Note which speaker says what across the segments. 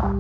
Speaker 1: Hey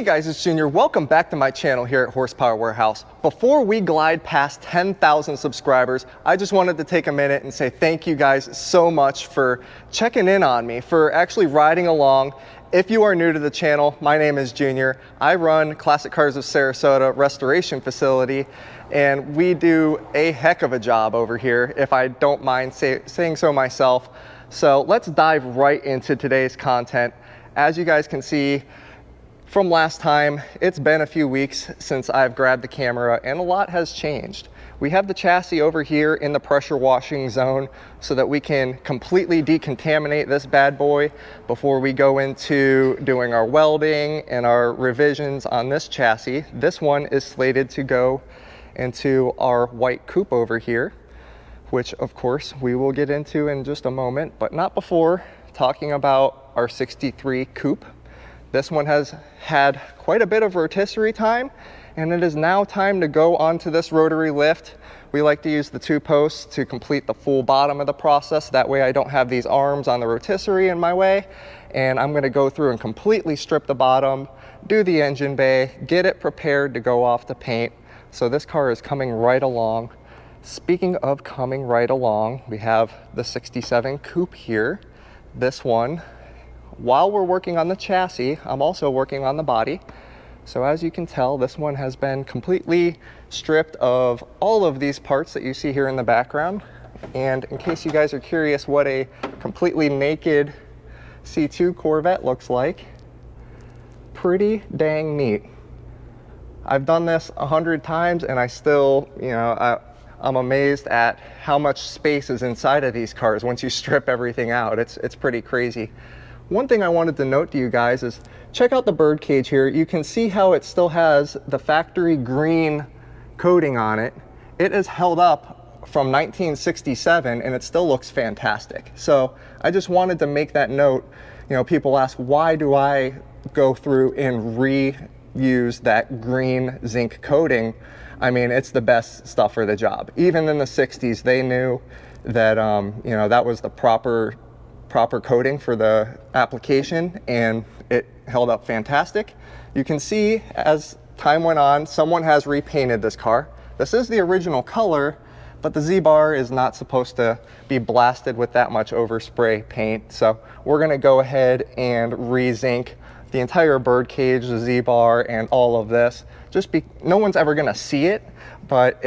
Speaker 1: guys, it's Junior. Welcome back to my channel here at Horsepower Warehouse. Before we glide past 10,000 subscribers, I just wanted to take a minute and say thank you guys so much for checking in on me, for actually riding along. If you are new to the channel, my name is Junior. I run Classic Cars of Sarasota Restoration Facility, and we do a heck of a job over here, if I don't mind saying so myself. So let's dive right into today's content. As you guys can see, from last time, it's been a few weeks since I've grabbed the camera and a lot has changed. We have the chassis over here in the pressure washing zone so that we can completely decontaminate this bad boy before we go into doing our welding and our revisions on this chassis. This one is slated to go into our white coupe over here, which of course we will get into in just a moment, but not before talking about our 63 coupe. This one has had quite a bit of rotisserie time, and it is now time to go onto this rotary lift. We like to use the 2 posts to complete the full bottom of the process. That way I don't have these arms on the rotisserie in my way. And I'm gonna go through and completely strip the bottom, do the engine bay, get it prepared to go off the paint. So this car is coming right along. Speaking of coming right along, we have the 67 coupe here. This one, while we're working on the chassis, I'm also working on the body. So as you can tell, this one has been completely stripped of all of these parts that you see here in the background. And in case you guys are curious what a completely naked C2 Corvette looks like, pretty dang neat. I've done this 100 times and I still, I'm amazed at how much space is inside of these cars once you strip everything out. It's pretty crazy. One thing I wanted to note to you guys is check out the Birdcage here. You can see how it still has the factory green coating on it. It is held up from 1967 and it still looks fantastic. So I just wanted to make that note. People ask, why do I go through and reuse that green zinc coating? I mean, it's the best stuff for the job. Even in the 60s, they knew that, that was the proper coating for the application, and it held up fantastic. You can see as time went on, someone has repainted this car. This is the original color, but the Z-bar is not supposed to be blasted with that much overspray paint. So we're gonna go ahead and re-zinc the entire Birdcage, the Z-bar, and all of this. No one's ever gonna see it, but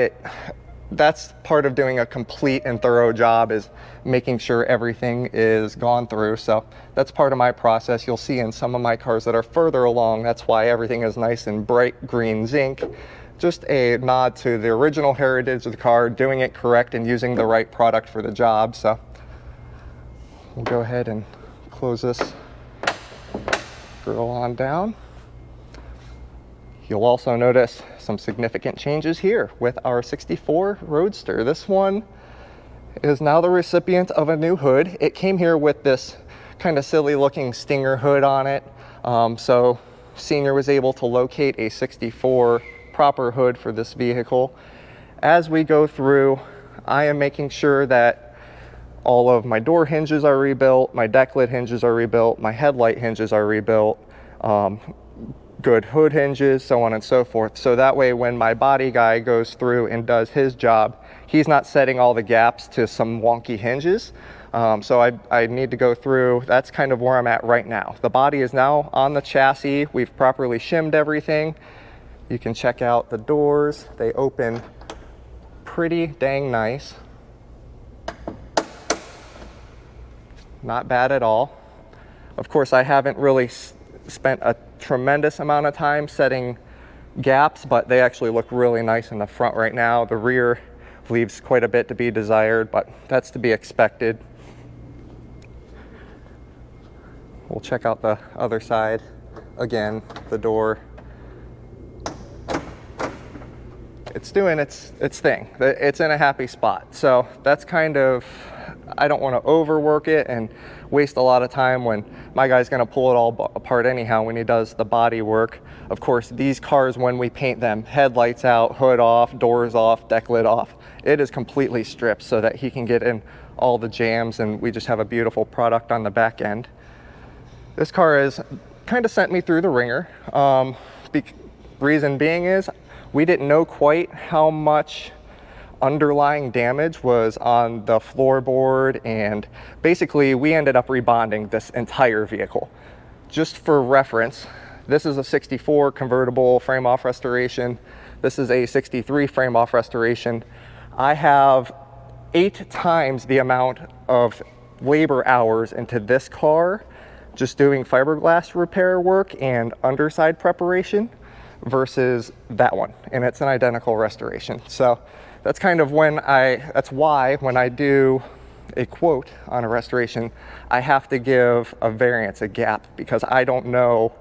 Speaker 1: that's part of doing a complete and thorough job, is making sure everything is gone through. So that's part of my process. You'll see in some of my cars that are further along, that's why everything is nice and bright green zinc. Just a nod to the original heritage of the car, doing it correct and using the right product for the job. So we'll go ahead and close this grill on down. You'll also notice some significant changes here with our 64 Roadster. This one is now the recipient of a new hood. It came here with this kind of silly looking Stinger hood on it. So Senior was able to locate a 64 proper hood for this vehicle. As we go through, I am making sure that all of my door hinges are rebuilt, my deck lid hinges are rebuilt, my headlight hinges are rebuilt, good hood hinges, so on and so forth. So that way when my body guy goes through and does his job, he's not setting all the gaps to some wonky hinges. So I need to go through. That's kind of where I'm at right now. The body is now on the chassis. We've properly shimmed everything. You can check out the doors. They open pretty dang nice. Not bad at all. Of course, I haven't really spent a tremendous amount of time setting gaps, but they actually look really nice in the front right now. The rear leaves quite a bit to be desired, but that's to be expected. We'll check out the other side. Again, the door. It's doing its thing. It's in a happy spot. So that's kind of, I don't want to overwork it and waste a lot of time when my guy's going to pull it all apart anyhow when he does the body work. Of course, these cars, when we paint them, headlights out, hood off, doors off, deck lid off, it is completely stripped so that he can get in all the jams and we just have a beautiful product on the back end. This car has kind of sent me through the ringer. Reason being is we didn't know quite how much underlying damage was on the floorboard, and basically we ended up rebonding this entire vehicle. Just for reference, this is a 64 convertible frame off restoration. This is a 63 frame off restoration. I have 8 times the amount of labor hours into this car just doing fiberglass repair work and underside preparation versus that one, and it's an identical restoration. So that's kind of that's why when I do a quote on a restoration, I have to give a variance, a gap, because I don't know,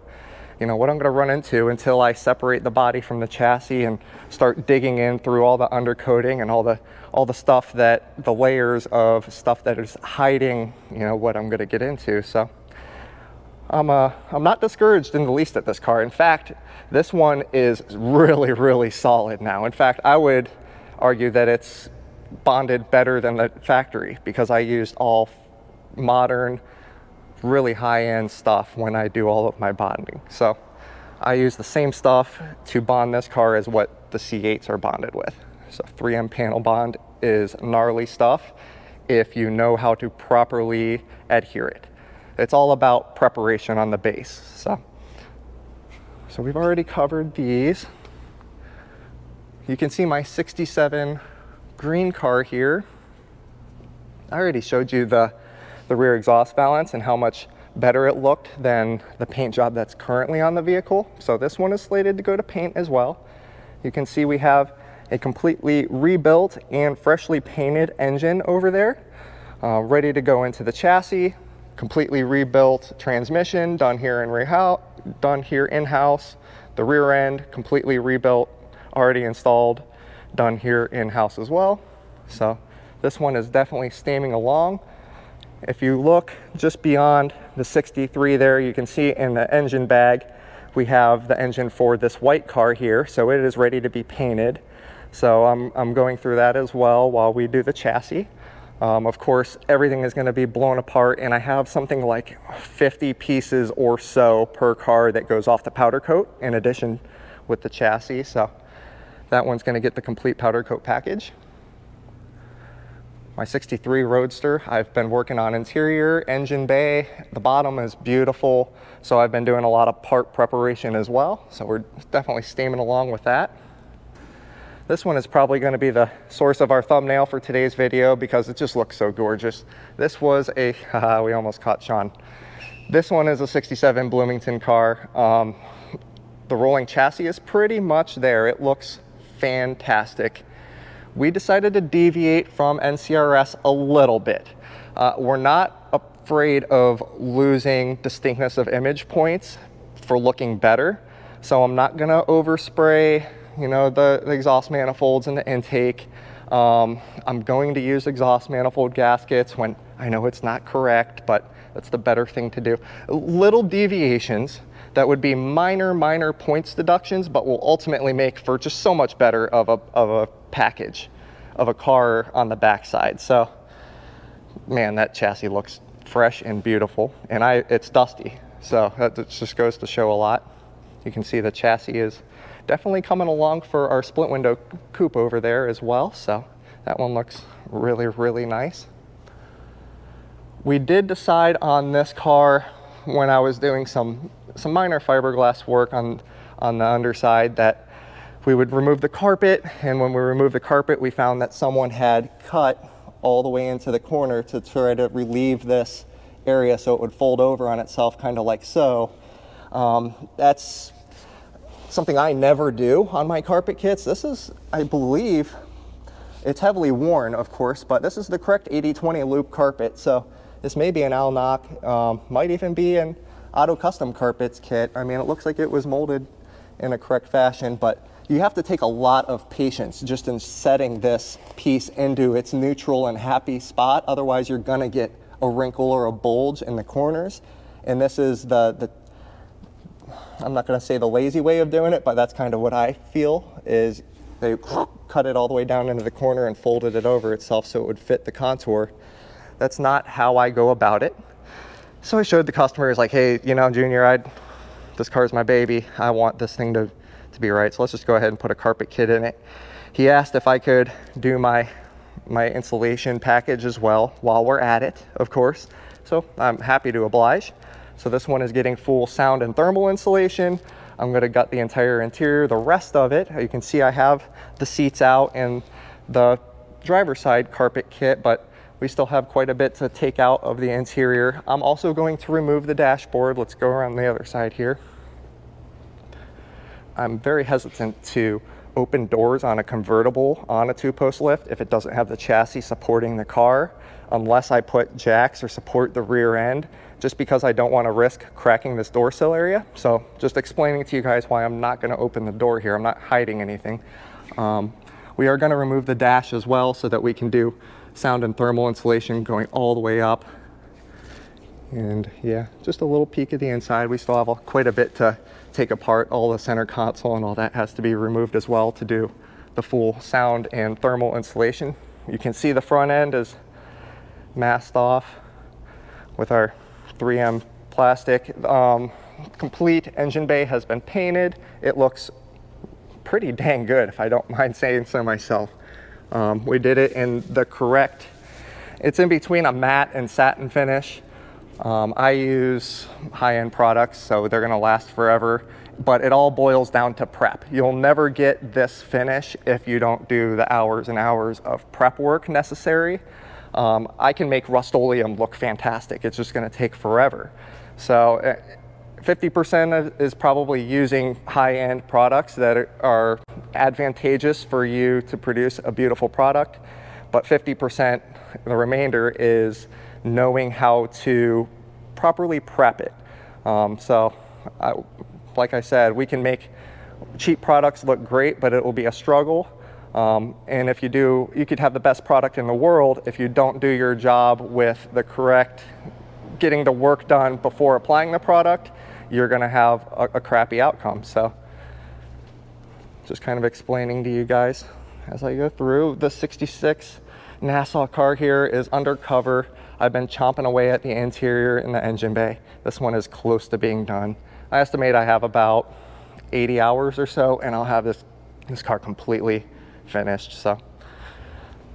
Speaker 1: what I'm going to run into until I separate the body from the chassis and start digging in through all the undercoating and all the stuff that the layers of stuff that is hiding, what I'm going to get into. So I'm not discouraged in the least at this car. In fact, this one is really, really solid now. In fact, I would argue that it's bonded better than the factory because I used all modern, really high-end stuff when I do all of my bonding. So I use the same stuff to bond this car as what the C8s are bonded with. So 3M panel bond is gnarly stuff if you know how to properly adhere it. It's all about preparation on the base. So we've already covered these. You can see my 67 green car here. I already showed you the rear exhaust balance and how much better it looked than the paint job that's currently on the vehicle. So this one is slated to go to paint as well. You can see we have a completely rebuilt and freshly painted engine over there, ready to go into the chassis. Completely rebuilt transmission done here in-house. The rear end completely rebuilt, already installed, done here in-house as well. So this one is definitely steaming along. If you look just beyond the 63 there, you can see in the engine bag we have the engine for this white car here, so it is ready to be painted. So I'm going through that as well while we do the chassis. Of course, everything is going to be blown apart, and I have something like 50 pieces or so per car that goes off the powder coat in addition with the chassis. So that one's going to get the complete powder coat package. My 63 Roadster, I've been working on interior, engine bay. The bottom is beautiful, so I've been doing a lot of part preparation as well. So we're definitely steaming along with that. This one is probably going to be the source of our thumbnail for today's video because it just looks so gorgeous. This was a, we almost caught Sean. This one is a 67 Bloomington car. The rolling chassis is pretty much there. It looks fantastic. We decided to deviate from NCRS a little bit. We're not afraid of losing distinctness of image points for looking better. So I'm not going to overspray the exhaust manifolds and the intake. I'm going to use exhaust manifold gaskets when I know it's not correct, but that's the better thing to do. Little deviations that would be minor points deductions, but will ultimately make for just so much better of a package of a car on the backside. So, man, that chassis looks fresh and beautiful, and it's dusty. So that just goes to show a lot. You can see the chassis is definitely coming along for our split window coupe over there as well. So that one looks really nice. We did decide on this car when I was doing some minor fiberglass work on the underside that we would remove the carpet, and when we removed the carpet we found that someone had cut all the way into the corner to try to relieve this area so it would fold over on itself, kind of like so. That's something I never do on my carpet kits. This is, I believe, it's heavily worn, of course, but this is the correct 80/20 loop carpet. So this may be an Alnock, might even be an Auto Custom Carpets kit. I mean, it looks like it was molded in a correct fashion, but you have to take a lot of patience just in setting this piece into its neutral and happy spot. Otherwise, you're gonna get a wrinkle or a bulge in the corners. And this is the I'm not gonna say the lazy way of doing it, but that's kind of what I feel, is they cut it all the way down into the corner and folded it over itself so it would fit the contour. That's not how I go about it. So I showed the customers, like, hey, you know, Junior, this car's my baby. I want this thing to be right. So let's just go ahead and put a carpet kit in it. He asked if I could do my insulation package as well while we're at it, of course. So I'm happy to oblige. So this one is getting full sound and thermal insulation. I'm gonna gut the entire interior. The rest of it, you can see I have the seats out and the driver's side carpet kit, but we still have quite a bit to take out of the interior. I'm also going to remove the dashboard. Let's go around the other side here. I'm very hesitant to open doors on a convertible on a two-post lift if it doesn't have the chassis supporting the car, unless I put jacks or support the rear end, just because I don't want to risk cracking this door sill area. So just explaining to you guys why I'm not going to open the door here. I'm not hiding anything. We are going to remove the dash as well so that we can do sound and thermal insulation going all the way up. And yeah, just a little peek at the inside. We still have quite a bit to take apart. All the center console and all that has to be removed as well to do the full sound and thermal insulation. You can see the front end is masked off with our 3M plastic. Complete engine bay has been painted. It looks pretty dang good, if I don't mind saying so myself. We did it in the correct, it's in between a matte and satin finish. I use high-end products, so they're gonna last forever, but it all boils down to prep. You'll never get this finish if you don't do the hours and hours of prep work necessary. I can make Rust-Oleum look fantastic. It's just gonna take forever. So 50% is probably using high-end products that are advantageous for you to produce a beautiful product, but 50%, the remainder, is knowing how to properly prep it. Like I said, we can make cheap products look great, but it will be a struggle. And if you do, you could have the best product in the world. If you don't do your job with the correct, getting the work done before applying the product, you're gonna have a crappy outcome. So just kind of explaining to you guys as I go through. The 66 Nassau car here is undercover. I've been chomping away at the interior and the engine bay. This one is close to being done. I estimate I have about 80 hours or so, and I'll have this car completely finished. So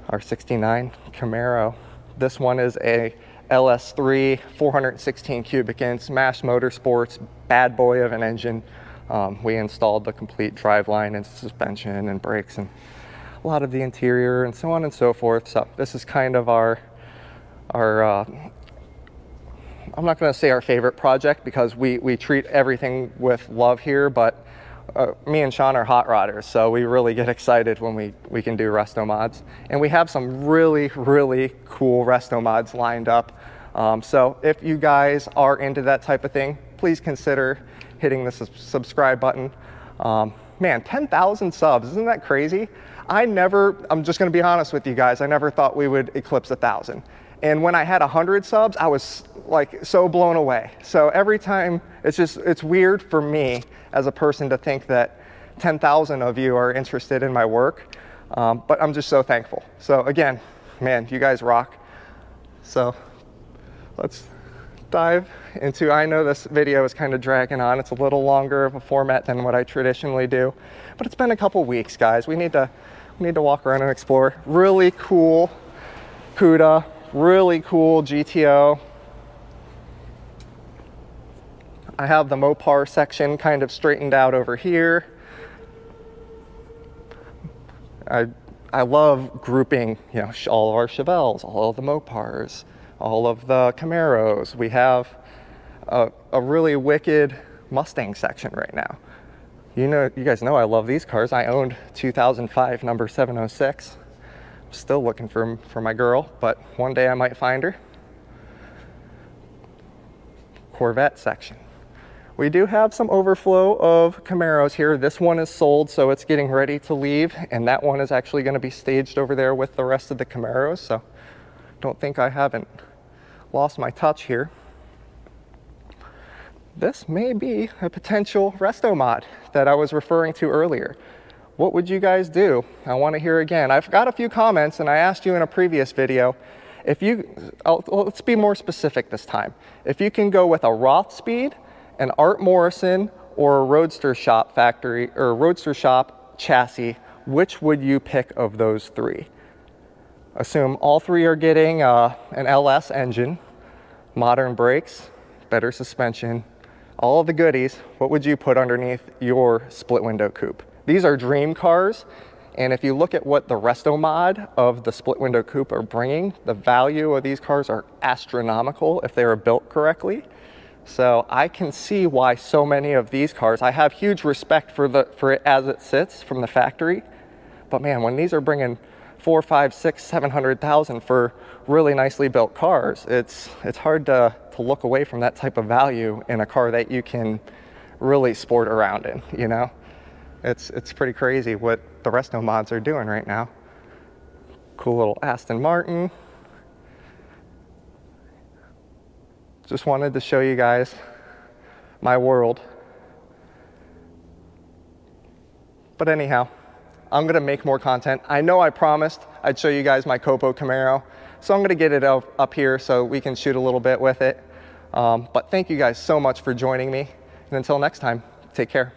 Speaker 1: our 69 Camaro, this one is a LS3 416 cubic inch Smash Motorsports bad boy of an engine. We installed the complete driveline and suspension and brakes and a lot of the interior and so on and so forth. So this is kind of our I'm not going to say our favorite project, because we treat everything with love here, but me and Sean are hot rodders, so we really get excited when we can do resto mods. And we have some really, really cool resto mods lined up. So if you guys are into that type of thing, please consider hitting the subscribe button. Man, 10,000 subs, isn't that crazy? I'm just gonna be honest with you guys, I never thought we would eclipse 1,000. And when I had 100 subs, I was like so blown away. So every time, it's weird for me as a person to think that 10,000 of you are interested in my work, but I'm just so thankful. So again, man, you guys rock. So let's dive into, I know this video is kind of dragging on. It's a little longer of a format than what I traditionally do, but it's been a couple weeks, guys. We need to walk around and explore. Really cool CUDA, really cool GTO. I have the Mopar section kind of straightened out over here. I love grouping, you know, all of our Chevelles, all of the Mopars, all of the Camaros. We have a really wicked Mustang section right now. You guys know I love these cars. I owned 2005 number 706. I'm still looking for my girl, but one day I might find her. Corvette section. We do have some overflow of Camaros here. This one is sold, so it's getting ready to leave, and that one is actually going to be staged over there with the rest of the Camaros, so don't think I haven't lost my touch here. This may be a potential restomod that I was referring to earlier. What would you guys do? I want to hear again. I've got a few comments, and I asked you in a previous video, let's be more specific this time. If you can go with a Roth Speed, an Art Morrison, or a Roadster Shop factory or Roadster Shop chassis, which would you pick of those three? Assume all three are getting an LS engine, modern brakes, better suspension, all of the goodies. What would you put underneath your split window coupe? These are dream cars, and if you look at what the restomod of the split window coupe are bringing, the value of these cars are astronomical if they are built correctly. So I can see why so many of these cars, I have huge respect for it as it sits from the factory, but man, when these are bringing 4, 5, 6, 700,000 for really nicely built cars, it's hard to look away from that type of value in a car that you can really sport around in, you know? It's pretty crazy what the restomods are doing right now. Cool little Aston Martin. Just wanted to show you guys my world. But anyhow, I'm gonna make more content. I know I promised I'd show you guys my Copo Camaro, so I'm gonna get it up here so we can shoot a little bit with it. But thank you guys so much for joining me. And until next time, take care.